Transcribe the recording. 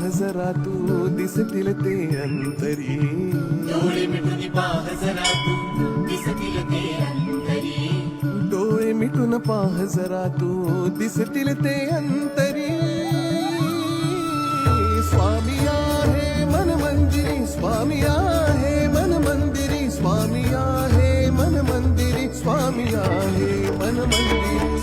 पाह जरा तू दिसतील ते अंतरी. डोळे मिटून पाह जरा तू दिसतील ते अंतरी. डोळे मिटून पाह जरा तू दिसतील ते अंतरी. स्वामी आहे मन मंदिरी, स्वामी आहे मन मंदिरी, स्वामी आहे मन मंदिरी, स्वामी आहे मन मंदिरी.